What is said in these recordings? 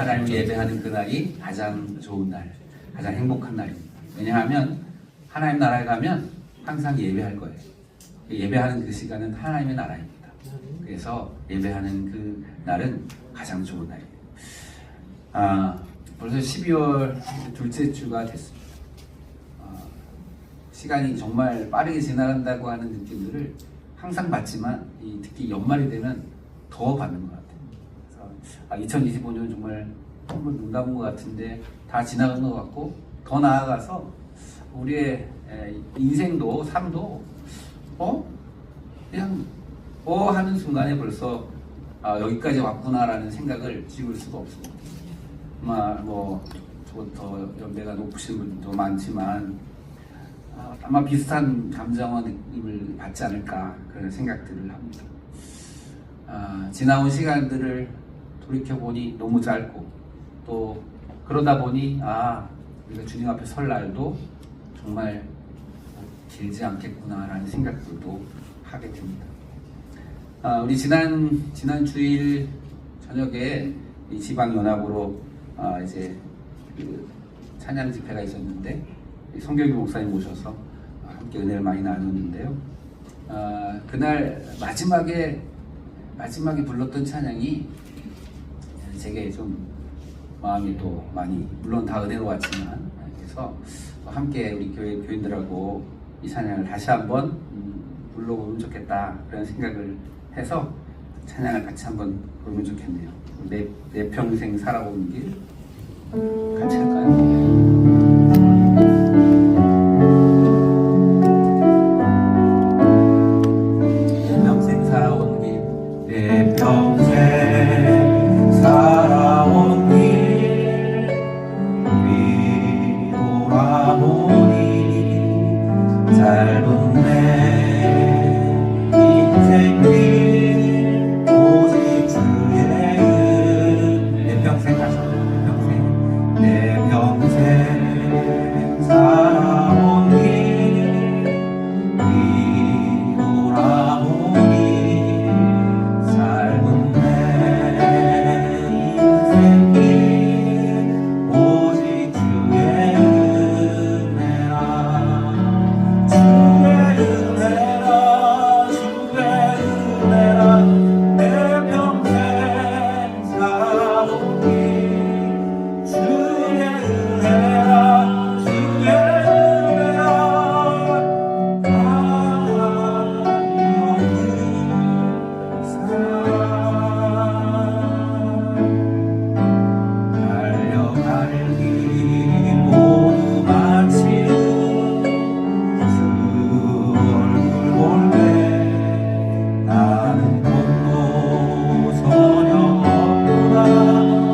하나님을 예배하는 그날이 가장 좋은 날, 가장 행복한 날입니다. 왜냐하면 하나님 나라에 가면 항상 예배할 거예요. 예배하는 그 시간은 하나님의 나라입니다. 그래서 예배하는 그 날은 가장 좋은 날이에요. 벌써 12월 둘째 주가 됐습니다. 시간이 정말 빠르게 지나간다고 하는 느낌들을 항상 받지만 특히 연말이 되면 더 받는 것 같아요. 그래서 2025년 정말 한번 눈 감은 것 같은데 다 지나간 것 같고, 더 나아가서 우리의 인생도 삶도 그냥 하는 순간에 벌써 여기까지 왔구나라는 생각을 지울 수가 없습니다. 아마 저부터 연배가 높으신 분도 많지만 아마 비슷한 감정과 느낌을 받지 않을까, 그런 생각들을 합니다. 지나온 시간들을 돌이켜보니 너무 짧고, 또 그러다 보니 우리가 주님 앞에 설 날도 정말 길지 않겠구나라는 생각들도 하게 됩니다. 우리 지난 주일 저녁에 이 지방연합으로 이제 그 찬양 집회가 있었는데, 성경규 목사님 오셔서 함께 은혜를 많이 나눴는데요. 그날 마지막에 불렀던 찬양이 제게 좀 마음이 또 많이, 물론 다 은혜로웠지만, 그래서 함께 우리 교인들하고 이 찬양을 다시 한번 불러보면 좋겠다, 그런 생각을 해서 찬양을 같이 한번 부르면 좋겠네요. 내 평생 살아온 길 같이 할까요?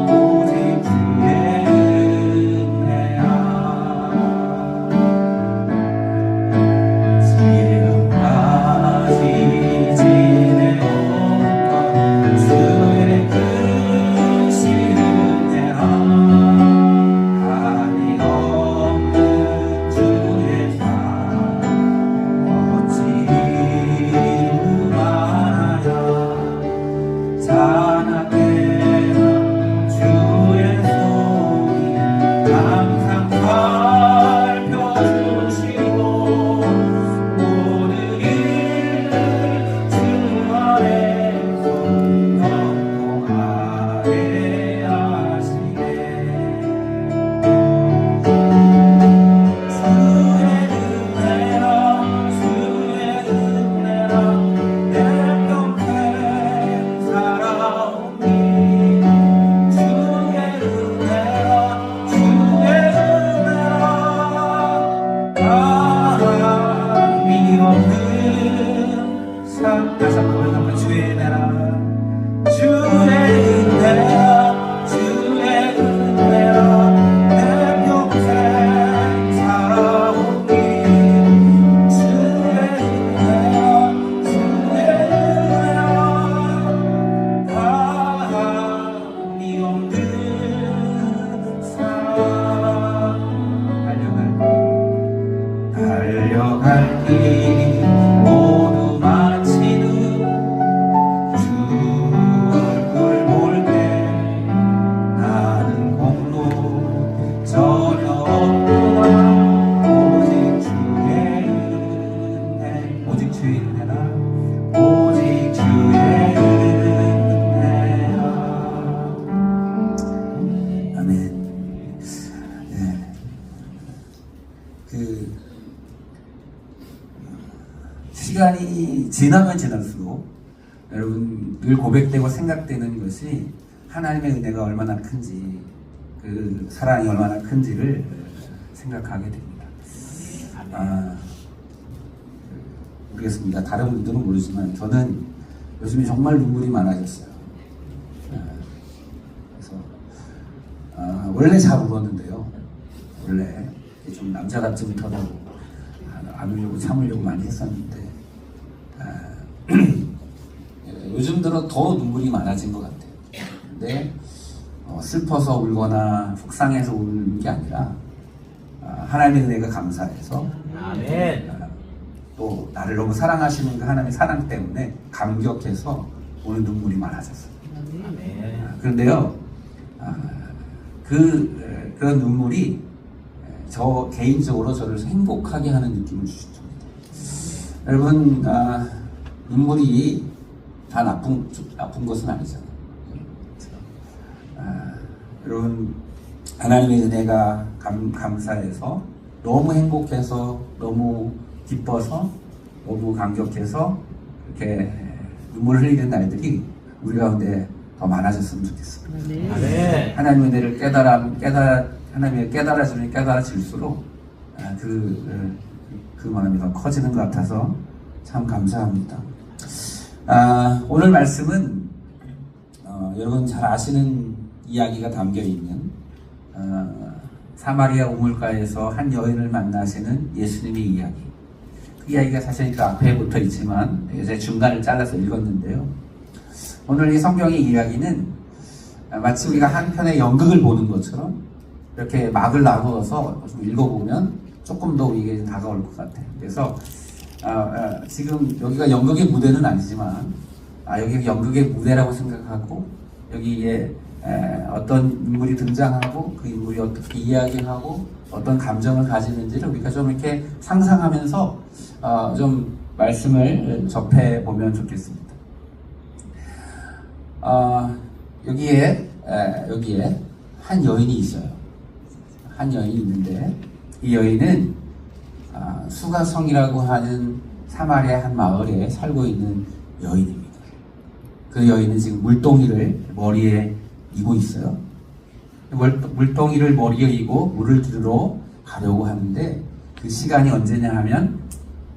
오직 시간이 지나면 지날수록 여러분 늘 고백되고 생각되는 것이 하나님의 은혜가 얼마나 큰지, 그 사랑이 얼마나 큰지를 생각하게 됩니다. 모르겠습니다. 다른 분들은 모르지만 저는 요즘에 정말 눈물이 많아졌어요. 그래서 원래 잘 울었는데요. 원래 좀 남자답지 못하다고 안 울려고 참으려고 많이 했었는데 요즘 들어 더 눈물이 많아진 것 같아요. 근데 슬퍼서 울거나 속상해서 우는 게 아니라 하나님의 은혜가 감사해서 또 나를 너무 사랑하시는 그 하나님의 사랑 때문에 감격해서 오늘 눈물이 많아졌어요. 그런데요, 그런 눈물이 저 개인적으로 저를 행복하게 하는 느낌을 주십니다. 여러분, 눈물이 다 나쁜 것은 아니잖아요. 여러분, 하나님의 은혜가 감사해서 너무 행복해서 너무 기뻐서 너무 감격해서 이렇게 눈물을 흘리는 날들이 우리 가운데 더 많아졌으면 좋겠습니다. 네. 하나님의 은혜를 하나님의 깨달아지면 깨달아질수록 그 마음이 더 커지는 것 같아서 참 감사합니다. 오늘 말씀은 여러분 잘 아시는 이야기가 담겨 있는 사마리아 우물가에서 한 여인을 만나시는 예수님의 이야기. 그 이야기가 사실 그 앞에 붙어 있지만 이제 중간을 잘라서 읽었는데요. 오늘 이 성경의 이야기는 마치 우리가 한 편의 연극을 보는 것처럼 이렇게 막을 나누어서 좀 읽어보면 조금 더 우리에게 다가올 것 같아요. 그래서 지금 여기가 연극의 무대는 아니지만 여기가 연극의 무대라고 생각하고 여기에 어떤 인물이 등장하고 그 인물이 어떻게 이야기하고 어떤 감정을 가지는지를 우리가 좀 이렇게 상상하면서 좀 말씀을 접해 보면 좋겠습니다. 여기에 한 여인이 있어요. 한 여인이 있는데 이 여인은 수가성이라고 하는 사마리아 한 마을에 살고 있는 여인입니다. 그 여인은 지금 물동이를 머리에 이고 있어요. 물동이를 머리에 이고 물을 들으러 가려고 하는데 그 시간이 언제냐 하면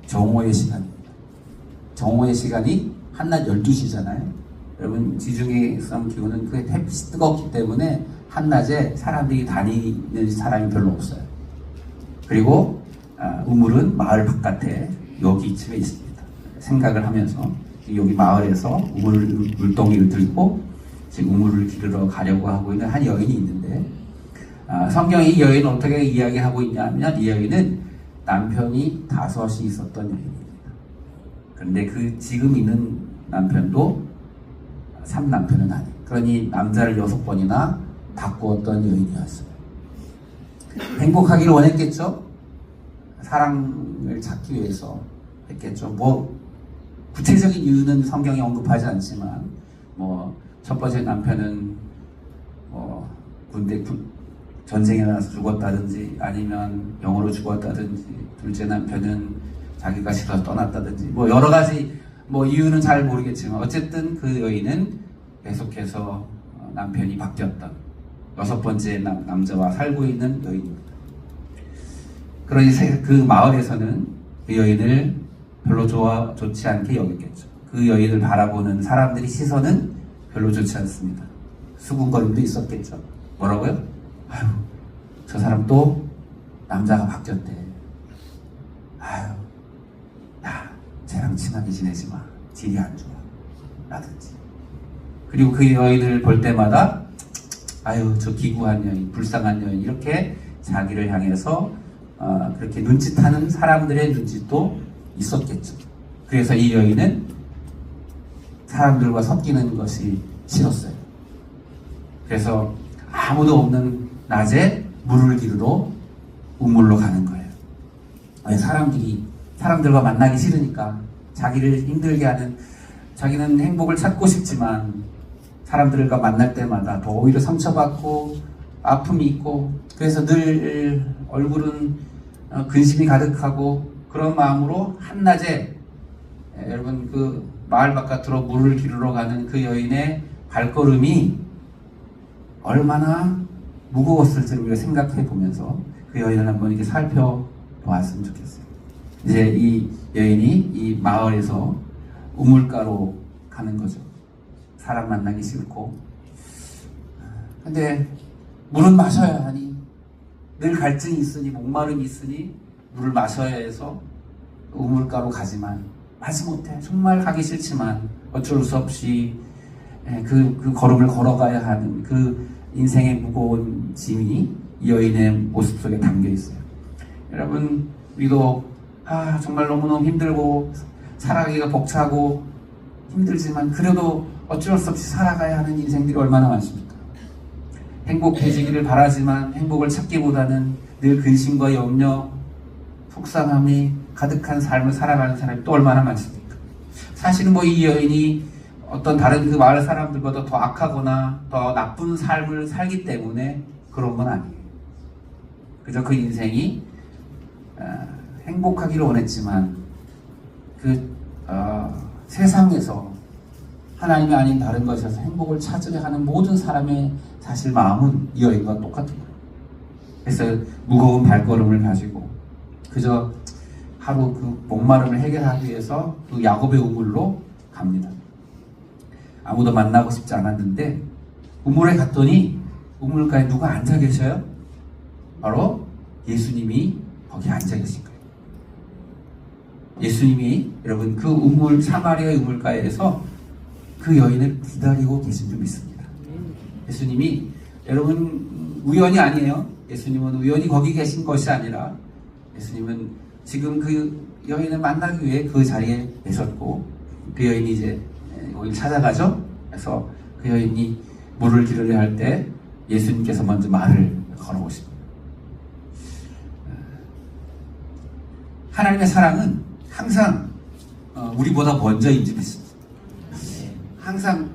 정오의 시간입니다. 정오의 시간이 한낮 12시잖아요. 여러분 지중해 성 기후는 그 햇빛이 뜨겁기 때문에 한낮에 사람들이 다니는 사람이 별로 없어요. 그리고 우물은 마을 바깥에 여기쯤에 있습니다. 생각을 하면서 여기 마을에서 물동이를 들고 지금 우물을 기르러 가려고 하고 있는 한 여인이 있는데 성경이 이 여인을 어떻게 이야기하고 있냐면 이 여인은 남편이 5이 있었던 여인입니다. 그런데 그 지금 있는 남편도 3남편은 아니에요. 그러니 남자를 6번이나 바꾸었던 여인이었어요. 행복하기를 원했겠죠? 사랑을 찾기 위해서 했겠죠. 뭐 구체적인 이유는 성경이 언급하지 않지만 첫 번째 남편은 군대 전쟁에 나서 죽었다든지 아니면 병으로 죽었다든지 둘째 남편은 자기가 싫어서 떠났다든지 여러 가지 이유는 잘 모르겠지만 어쨌든 그 여인은 계속해서 남편이 바뀌었던 6번째 남자와 살고 있는 여인입니다. 그러니 그 마을에서는 그 여인을 별로 좋지 않게 여겼겠죠. 그 여인을 바라보는 사람들의 시선은 별로 좋지 않습니다. 수군거림도 있었겠죠. 뭐라고요? 아유, 저 사람 또 남자가 바뀌었대. 아유, 야, 쟤랑 친하게 지내지 마. 질이 안 좋아. 라든지. 그리고 그 여인을 볼 때마다 아유, 저 기구한 여인, 불쌍한 여인 이렇게 자기를 향해서 그렇게 눈짓하는 사람들의 눈짓도 있었겠죠. 그래서 이 여인은 사람들과 섞이는 것이 싫었어요. 그래서 아무도 없는 낮에 물을 기르러 우물로 가는 거예요. 사람들과 만나기 싫으니까 자기를 힘들게 하는 자기는 행복을 찾고 싶지만 사람들과 만날 때마다 더 오히려 상처받고 아픔이 있고 그래서 늘 얼굴은 근심이 가득하고 그런 마음으로 한낮에 여러분 그 마을 바깥으로 물을 기르러 가는 그 여인의 발걸음이 얼마나 무거웠을지를 우리가 생각해 보면서 그 여인을 한번 이렇게 살펴보았으면 좋겠어요. 이제 이 여인이 이 마을에서 우물가로 가는 거죠. 사람 만나기 싫고. 근데 물은 마셔야 하니, 늘 갈증이 있으니, 목마름이 있으니 물을 마셔야 해서 우물가로 가지만 마지 못해. 정말 가기 싫지만 어쩔 수 없이 그 걸음을 걸어가야 하는 그 인생의 무거운 짐이 이 여인의 모습 속에 담겨 있어요. 여러분, 우리도 정말 너무너무 힘들고 살아가기가 벅차고 힘들지만 그래도 어쩔 수 없이 살아가야 하는 인생들이 얼마나 많습니까? 행복해지기를 바라지만 행복을 찾기보다는 늘 근심과 염려, 속상함이 가득한 삶을 살아가는 사람이 또 얼마나 많습니까? 사실은 뭐 이 여인이 어떤 다른 그 마을 사람들보다 더 악하거나 더 나쁜 삶을 살기 때문에 그런 건 아니에요. 그저 그 인생이 행복하기를 원했지만 세상에서 하나님이 아닌 다른 것에서 행복을 찾으려 하는 모든 사람의 사실 마음은 이 여인과 똑같은 거예요. 그래서 무거운 발걸음을 가지고 그저 하루 그 목마름을 해결하기 위해서 그 야곱의 우물로 갑니다. 아무도 만나고 싶지 않았는데 우물에 갔더니 우물가에 누가 앉아 계셔요? 바로 예수님이 거기 앉아 계신 거예요. 예수님이 여러분 그 우물, 사마리아의 우물가에서 그 여인을 기다리고 계신 줄 믿습니다. 예수님이 여러분 우연이 아니에요. 예수님은 우연히 거기 계신 것이 아니라 예수님은 지금 그 여인을 만나기 위해 그 자리에 계셨고 그 여인이 이제 여기를 찾아가죠. 그래서 그 여인이 물을 기르려 할 때 예수님께서 먼저 말을 걸어오십니다. 하나님의 사랑은 항상 우리보다 먼저인지 믿습니다. 항상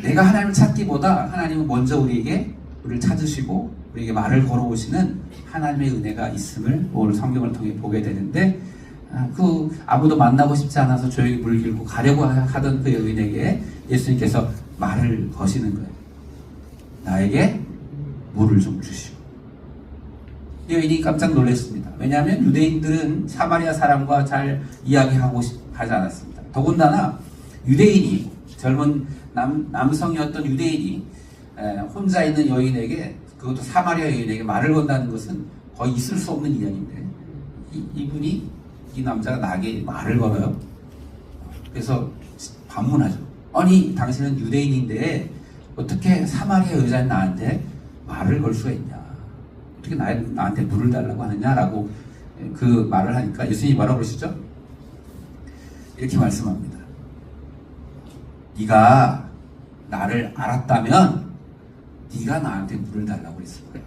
내가 하나님을 찾기보다 하나님은 먼저 우리를 찾으시고 우리에게 말을 걸어오시는 하나님의 은혜가 있음을 오늘 성경을 통해 보게 되는데 아무도 만나고 싶지 않아서 조용히 물 길고 가려고 하던 그 여인에게 예수님께서 말을 거시는 거예요. 나에게 물을 좀 주시오. 여인이 깜짝 놀랐습니다. 왜냐하면 유대인들은 사마리아 사람과 잘 이야기하고 하지 않았습니다. 더군다나 유대인이 젊은 남성이었던 유대인이 혼자 있는 여인에게 그것도 사마리아 여인에게 말을 건다는 것은 거의 있을 수 없는 이야기인데 이 남자가 나에게 말을 걸어요. 그래서 반문하죠. 아니 당신은 유대인인데 어떻게 사마리아 여자인 나한테 말을 걸 수가 있냐, 어떻게 나한테 물을 달라고 하느냐라고 그 말을 하니까 예수님이 뭐라고 그러시죠? 이렇게 말씀합니다. 네가 나를 알았다면 네가 나한테 물을 달라고 했을 거야.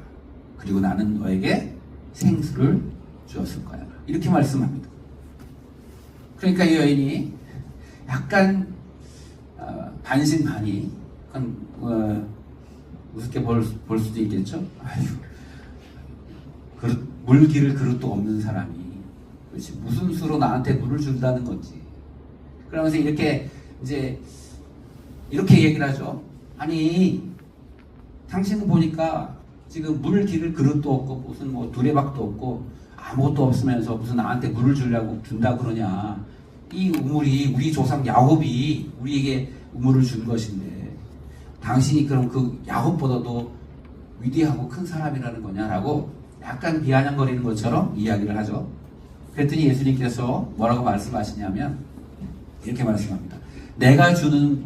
그리고 나는 너에게 생수를 주었을 거야. 이렇게 말씀합니다. 그러니까 이 여인이 약간 반신반의, 우습게 볼 수도 있겠죠. 물 기를 그릇도 없는 사람이 그렇지 무슨 수로 나한테 물을 준다는 건지. 그러면서 이렇게 얘기를 하죠. 아니 당신은 보니까 지금 물 기를 그릇도 없고 무슨 뭐 두레박도 없고 아무것도 없으면서 무슨 나한테 물을 준다 그러냐. 이 우물이 우리 조상 야곱이 우리에게 우물을 준 것인데 당신이 그럼 그 야곱보다도 위대하고 큰 사람이라는 거냐라고 약간 비아냥거리는 것처럼 이야기를 하죠. 그랬더니 예수님께서 뭐라고 말씀하시냐면 이렇게 말씀합니다. 내가 주는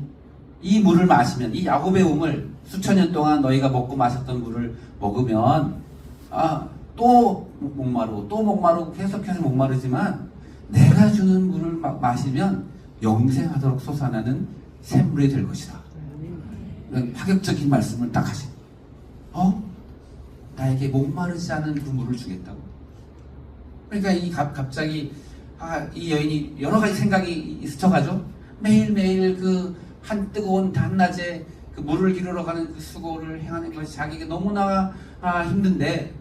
이 물을 마시면, 이 야곱의 우물, 수천 년 동안 너희가 먹고 마셨던 물을 먹으면 또 목마르고 계속해서 목마르지만 내가 주는 물을 마시면 영생하도록 솟아나는 샘물이 될 것이다. 파격적인 말씀을 딱 하신. 나에게 목마르지 않은 그 물을 주겠다고. 그러니까 갑자기 이 여인이 여러 가지 생각이 스쳐가죠. 매일매일 그 뜨거운 한낮에 그 물을 기르러 가는 그 수고를 행하는 것이 자기에게 너무나 힘든데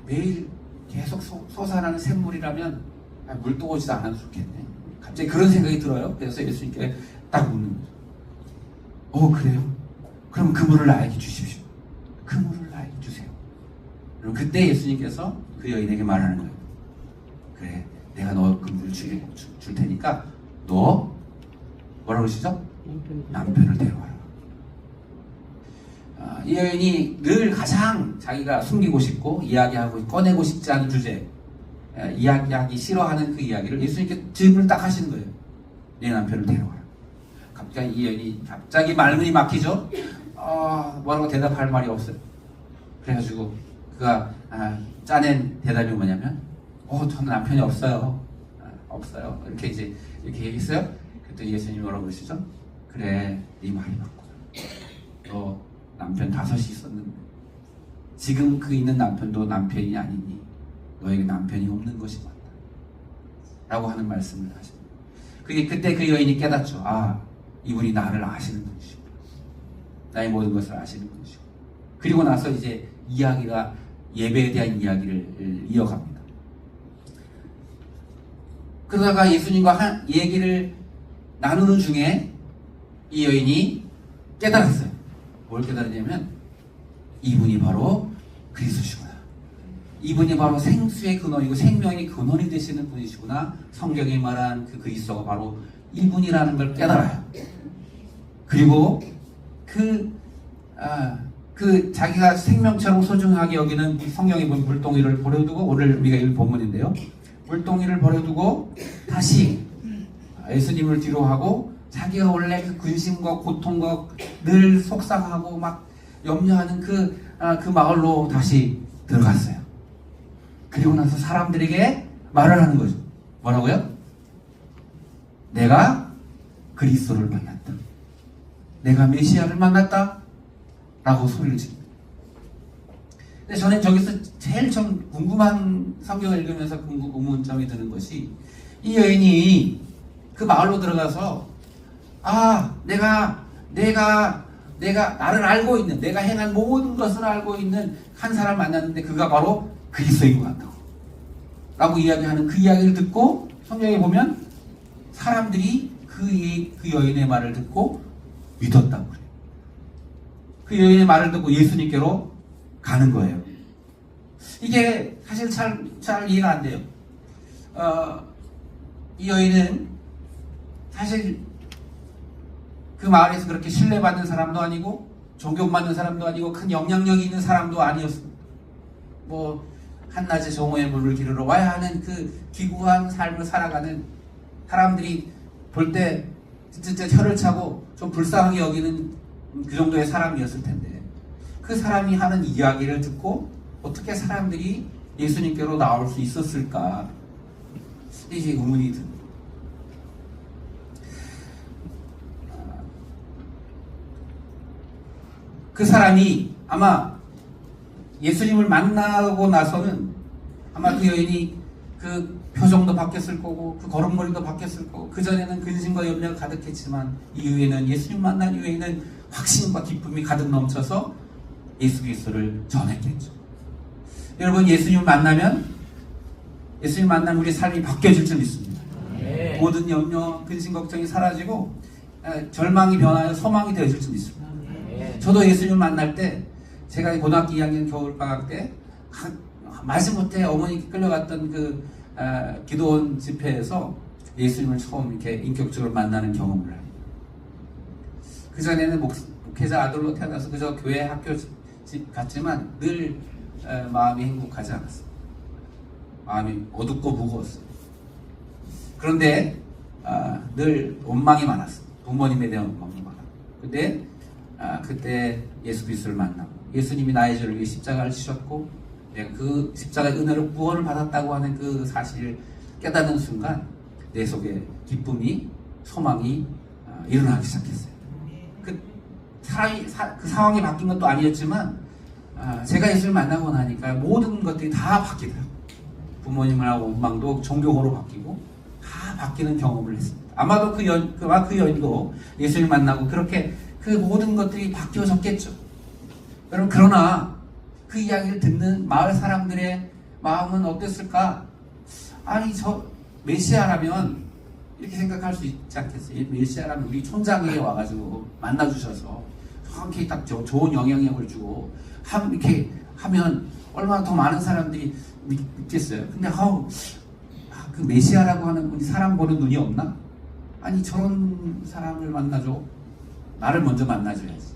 매일 계속 솟아나는 샘물이라면 물도 오지도 않아도 좋겠네. 갑자기 그런 생각이 들어요. 그래서 예수님께 딱 묻는 거죠. 그래요? 그럼 그 물을 나에게 주십시오. 그 물을 나에게 주세요. 그럼 그때 예수님께서 그 여인에게 말하는 거예요. 그래, 내가 너 그 물 줄 테니까 너 뭐라고 그러시죠? 남편을 데려와라. 이 여인이 늘 가장 자기가 숨기고 싶고 이야기하고 꺼내고 싶지 않은 주제, 이야기하기 싫어하는 그 이야기를 예수님께 질문을 딱 하시는 거예요. 내 남편을 데려와라. 갑자기 이 여인이 갑자기 말문이 막히죠. 뭐라고 대답할 말이 없어요. 그래가지고 그가 짜낸 대답이 뭐냐면 저는 남편이 없어요. 없어요. 이렇게 얘기했어요. 그때 예수님이 뭐라고 그러시죠? 그래, 네 말이 맞구나. 너 남편 5이 있었는데 지금 그 있는 남편도 남편이 아니니 너에게 남편이 없는 것이 맞다. 라고 하는 말씀을 하십니다. 그때 그 여인이 깨닫죠. 이분이 나를 아시는 분이시고 나의 모든 것을 아시는 분이시고. 그리고 나서 이제 이야기가 예배에 대한 이야기를 이어갑니다. 그러다가 예수님과 얘기를 나누는 중에 이 여인이 깨달았어요. 뭘 깨달았냐면 이분이 바로 그리스도시구나. 이분이 바로 생수의 근원이고 생명의 근원이 되시는 분이시구나. 성경이 말한 그 그리스도가 바로 이분이라는 걸 깨달아요. 그리고 자기가 생명처럼 소중하게 여기는 성경에 보면 물동이를 버려두고, 오늘 우리가 읽은 본문인데요. 물동이를 버려두고 다시 예수님을 뒤로 하고 자기가 원래 그 근심과 고통과 늘 속상하고 막 염려하는 그 마을로 다시 들어갔어요. 그리고 나서 사람들에게 말을 하는 거죠. 뭐라고요? 내가 그리스도를 만났다. 내가 메시아를 만났다. 라고 소리를 지릅니다. 근데 저는 저기서 제일 좀 궁금한, 성경을 읽으면서 의문점이 드는 것이, 이 여인이 그 마을로 들어가서 내가 나를 알고 있는, 내가 행한 모든 것을 알고 있는 한 사람 만났는데 그가 바로 그리스도인 것 같다고 라고 이야기하는 그 이야기를 듣고, 성경에 보면 사람들이 그 여인의 말을 듣고 믿었다고 그래요. 그 여인의 말을 듣고 예수님께로 가는 거예요. 이게 사실 잘 이해가 안 돼요. 이 여인은 사실 그 마을에서 그렇게 신뢰받는 사람도 아니고 존경받는 사람도 아니고 큰 영향력이 있는 사람도 아니었습니다. 한낮에 정오에 물을 기르러 와야 하는 그 기구한 삶을 살아가는, 사람들이 볼 때 진짜 혀를 차고 좀 불쌍하게 여기는 그 정도의 사람이었을 텐데, 그 사람이 하는 이야기를 듣고 어떻게 사람들이 예수님께로 나올 수 있었을까, 이게 의문이 듭니다. 그 사람이 아마 예수님을 만나고 나서는 아마 그 여인이 그 표정도 바뀌었을 거고 그 걸음걸이도 바뀌었을 거고, 그전에는 근심과 염려가 가득했지만 이후에는, 예수님 만난 이후에는 확신과 기쁨이 가득 넘쳐서 예수 그리스도를 전했겠죠. 여러분, 예수님을 만나면 우리 삶이 바뀌어질 줄 믿습니다. 네. 모든 염려, 근심, 걱정이 사라지고 절망이 변하여 소망이 되어질 줄 믿습니다. 네. 저도 예수님을 만날 때, 제가 고등학교 2학년 겨울방학 때 마지못해 어머니께 끌려갔던 그 기도원 집회에서 예수님을 처음 이렇게 인격적으로 만나는 경험을 합니다. 그전에는 목회자 아들로 태어나서 그저 교회 학교 집 갔지만 늘 마음이 행복하지 않았어요. 마음이 어둡고 무거웠어요. 그런데 늘 원망이 많았어요. 부모님에 대한 원망이 많았어요. 근데 그때 예수 그리스도를 만나고, 예수님이 나의 죄를 위해 십자가를 지셨고 내가 그 십자가의 은혜로 구원을 받았다고 하는 그 사실을 깨닫는 순간 내 속에 기쁨이, 소망이 일어나기 시작했어요. 그 상황이 바뀐 것도 아니었지만 제가 예수를 만나고 나니까 모든 것들이 다 바뀌더라고요. 부모님하고 원망도 존경으로 바뀌고 다 바뀌는 경험을 했습니다. 아마도 그 여인도 예수를 만나고 그렇게 그 모든 것들이 바뀌어졌겠죠. 여러분, 그러나 그 이야기를 듣는 마을 사람들의 마음은 어땠을까? 메시아라면 이렇게 생각할 수 있지 않겠어요? 메시아라면 우리 촌장에 와가지고 만나주셔서 이렇게 딱 좋은 영향력을 주고 이렇게 하면 얼마나 더 많은 사람들이 믿겠어요. 근데 그 메시아라고 하는 분이 사람 보는 눈이 없나? 아니 저런 사람을 만나줘. 나를 먼저 만나줘야지.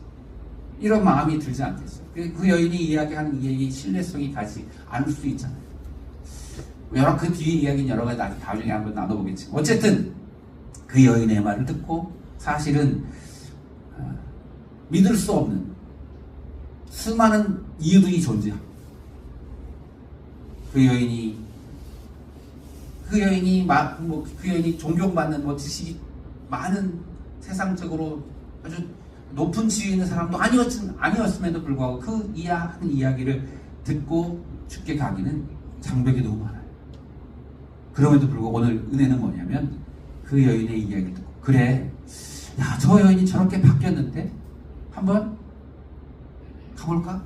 이런 마음이 들지 않겠어요? 그 여인이 이야기하는 이야기 신뢰성이 가지 않을 수 있잖아요. 그 뒤에 이야기는 여러 가지 나중에 한번 나눠보겠지만 어쨌든 그 여인의 말을 듣고 사실은 믿을 수 없는 수많은 이유들이 존재합니다. 그 여인이 존경받는 지식이 많은 세상적으로 아주 높은 지위에 있는 사람도 아니었음에도 불구하고 그 하는 이야기를 듣고 죽게 가기는 장벽이 너무 많아요. 그럼에도 불구하고 오늘 은혜는 뭐냐면 그 여인의 이야기를 듣고 그래, 저 여인이 저렇게 바뀌었는데 한번 가볼까?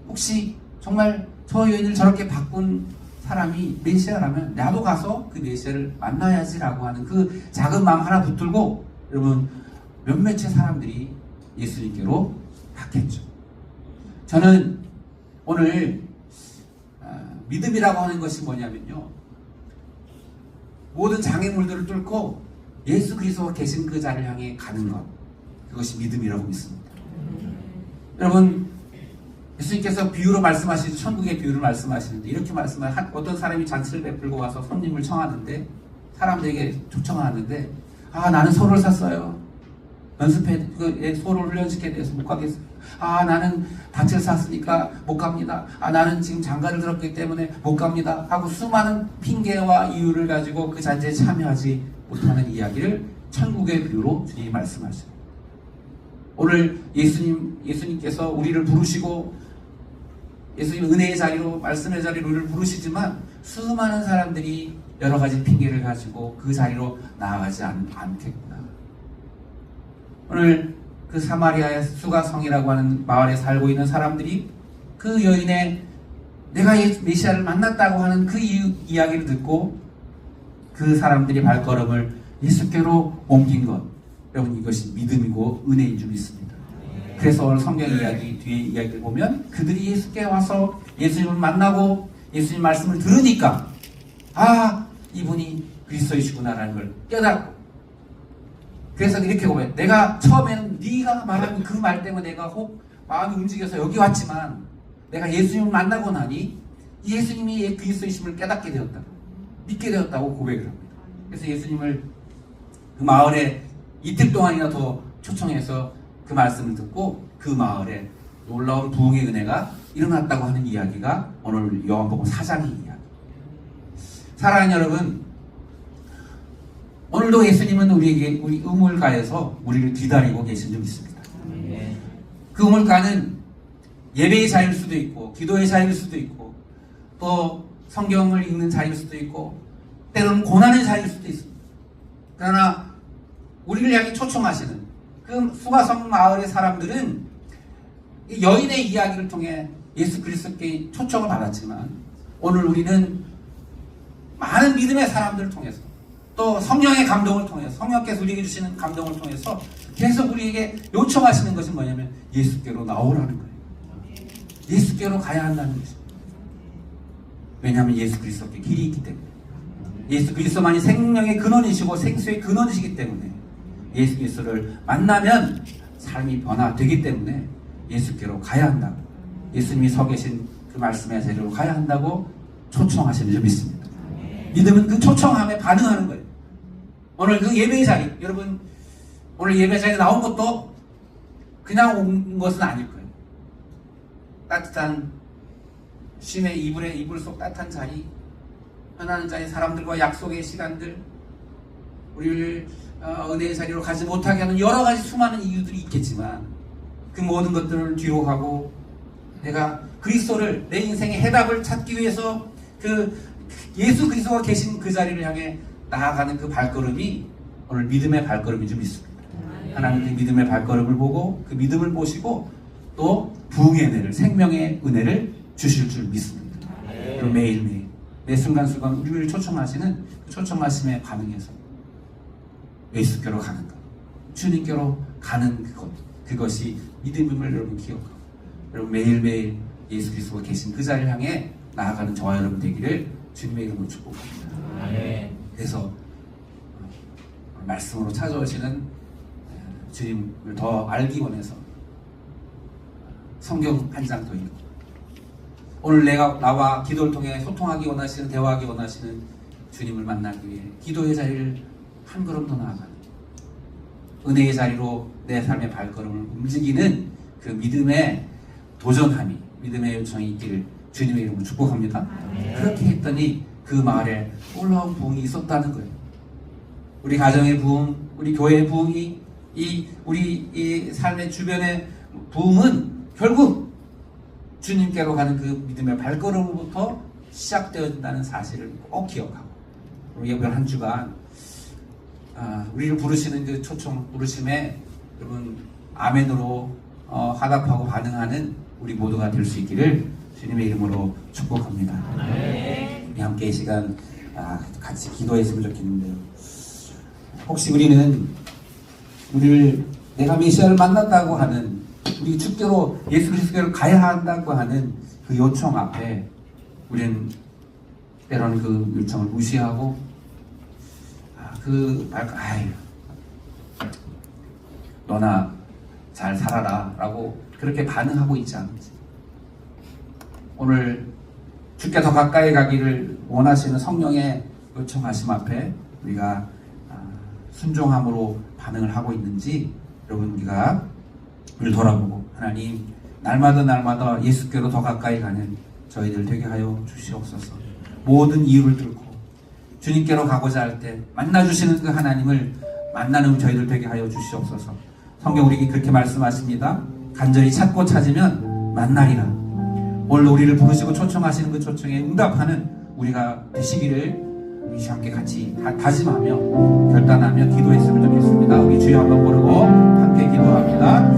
혹시 정말 저 여인을 저렇게 바꾼 사람이 메시아라면 나도 가서 그 메시아를 만나야지라고 하는 그 작은 마음 하나 붙들고 여러분 몇몇의 사람들이 예수님께로 갔겠죠. 저는 오늘 믿음이라고 하는 것이 뭐냐면요, 모든 장애물들을 뚫고 예수 그리스도가 계신 그 자리를 향해 가는 것, 그것이 믿음이라고 믿습니다. 여러분, 예수님께서 비유로 말씀하시죠. 천국의 비유를 말씀하시는데 이렇게 말씀하시는, 어떤 사람이 잔치를 베풀고 와서 손님을 청하는데 사람들에게 초청하는데 나는 소를 샀어요. 소를 훈련시켜야 돼서 못 가겠어요. 나는 밭을 샀으니까 못 갑니다. 나는 지금 장가를 들었기 때문에 못 갑니다. 하고 수많은 핑계와 이유를 가지고 그 잔치에 참여하지 못하는 이야기를 천국의 비유로 주님이 말씀하시죠. 오늘 예수님께서 우리를 부르시고 예수님 은혜의 자리로, 말씀의 자리로 우리를 부르시지만 수많은 사람들이 여러 가지 핑계를 가지고 그 자리로 나아가지 않겠구나. 오늘 그 사마리아의 수가성이라고 하는 마을에 살고 있는 사람들이 그 여인의 내가 메시아를 만났다고 하는 그 이야기를 듣고 그 사람들이 발걸음을 예수께로 옮긴 것, 여러분 이것이 믿음이고 은혜인 줄 믿습니다. 그래서 오늘 성경 이야기 뒤에 이야기를 보면 그들이 예수께 와서 예수님을 만나고 예수님 말씀을 들으니까 이분이 그리스도이시구나라는 걸 깨닫고, 그래서 이렇게 보면 내가 처음에는 네가 말하는 그 말 때문에 내가 마음이 움직여서 여기 왔지만 내가 예수님을 만나고 나니 예수님이 그리스도이심을 깨닫게 되었다, 믿게 되었다고 고백을 합니다. 그래서 예수님을 그 마을에 이틀 동안이나 더 초청해서 그 말씀을 듣고 그 마을에 놀라운 부흥의 은혜가 일어났다고 하는 이야기가 오늘 요한복음 4장의 이야기. 사랑하는 여러분, 오늘도 예수님은 우리 우물가에서 우리를 기다리고 계신 줄 믿습니다. 그 우물가는 예배의 자리일 수도 있고 기도의 자리일 수도 있고 또 성경을 읽는 자리일 수도 있고 때로는 고난의 자리일 수도 있습니다. 그러나 우리를 향해 초청하시는 그 수가성 마을의 사람들은 이 여인의 이야기를 통해 예수 그리스도께 초청을 받았지만 오늘 우리는 많은 믿음의 사람들을 통해서 또 성령의 감동을 통해서, 성령께서 우리에게 주시는 감동을 통해서 계속 우리에게 요청하시는 것은 뭐냐면 예수께로 나오라는 거예요. 예수께로 가야 한다는 것입니다. 왜냐하면 예수 그리스도께 길이 있기 때문에, 예수 그리스도만이 생명의 근원이시고 생수의 근원이시기 때문에 예수 그리스도를 만나면 삶이 변화되기 때문에 예수께로 가야 한다고, 예수님이 서 계신 그 말씀의 자리로 가야 한다고 초청하시는 줄 믿습니다. 믿음은 그 초청함에 반응하는 거예요. 오늘 그 예배의 자리, 여러분 오늘 예배 자리에 나온 것도 그냥 온 것은 아닐 거예요. 따뜻한 쉼의 이불 속 따뜻한 자리, 편안한 자리, 사람들과 약속의 시간들, 우리를 은혜의 자리로 가지 못하게 하는 여러 가지 수많은 이유들이 있겠지만 그 모든 것들을 뒤로 가고 내가 그리스도를, 내 인생의 해답을 찾기 위해서 그 예수 그리스도가 계신 그 자리를 향해 나아가는 그 발걸음이 오늘 믿음의 발걸음인 줄 믿습니다. 하나님의 믿음의 발걸음을 보고 그 믿음을 보시고 또 부흥의 은혜를, 생명의 은혜를 주실 줄 믿습니다. 그리고 매일매일 매 순간순간 우리를 초청하시는 그 초청하심에 반응해서 예수께로 가는 것, 주님께로 가는 그것이 믿음임을 여러분 기억하고, 여러분 매일매일 예수 그리스도가 계신 그 자리를 향해 나아가는 저와 여러분 되기를 주님의 이름으로 축복합니다. 그래서 말씀으로 찾아오시는 주님을 더 알기 원해서 성경 한 장 더 읽고, 오늘 내가 나와 기도를 통해 소통하기 원하시는, 대화하기 원하시는 주님을 만나기 위해 기도의 자리를 한 걸음 더 나아가는, 은혜의 자리로 내 삶의 발걸음을 움직이는 그 믿음의 도전함이, 믿음의 요청이 있기를 주님의 이름으로 축복합니다. 그렇게 했더니 그 마을에 놀라운 부흥이 있었다는 거예요. 우리 가정의 부흥, 우리 교회의 부흥이, 우리 이 삶의 주변의 부흥은 결국 주님께로 가는 그 믿음의 발걸음으로부터 시작되어진다는 사실을 꼭 기억하고, 우리 이번 한 주간 우리를 부르시는 그 초청 부르심에 여러분 아멘으로 화답하고 반응하는 우리 모두가 될 수 있기를 주님의 이름으로 축복합니다. 우리 함께 이 시간 같이 기도했으면 좋겠는데요. 혹시 우리를 내가 메시아를 만났다고 하는, 우리 주께로 예수 그리스도를 가야 한다고 하는 그 요청 앞에 우리는 때로는 그 요청을 무시하고 너나 잘 살아라 라고 그렇게 반응하고 있지 않은지, 오늘 주께 더 가까이 가기를 원하시는 성령의 요청하심 앞에 우리가 순종함으로 반응을 하고 있는지 여러분 우리가 돌아보고, 하나님 날마다 예수께로 더 가까이 가는 저희들 되게 하여 주시옵소서. 모든 이유를 뚫고 주님께로 가고자 할 때 만나주시는 그 하나님을 만나는 저희들 되게 하여 주시옵소서. 성경 우리에게 그렇게 말씀하십니다. 간절히 찾고 찾으면 만나리라. 오늘 우리를 부르시고 초청하시는 그 초청에 응답하는 우리가 되시기를 우리 함께 같이 다짐하며 결단하며 기도했으면 좋겠습니다. 우리 주여 한번 부르고 함께 기도합니다.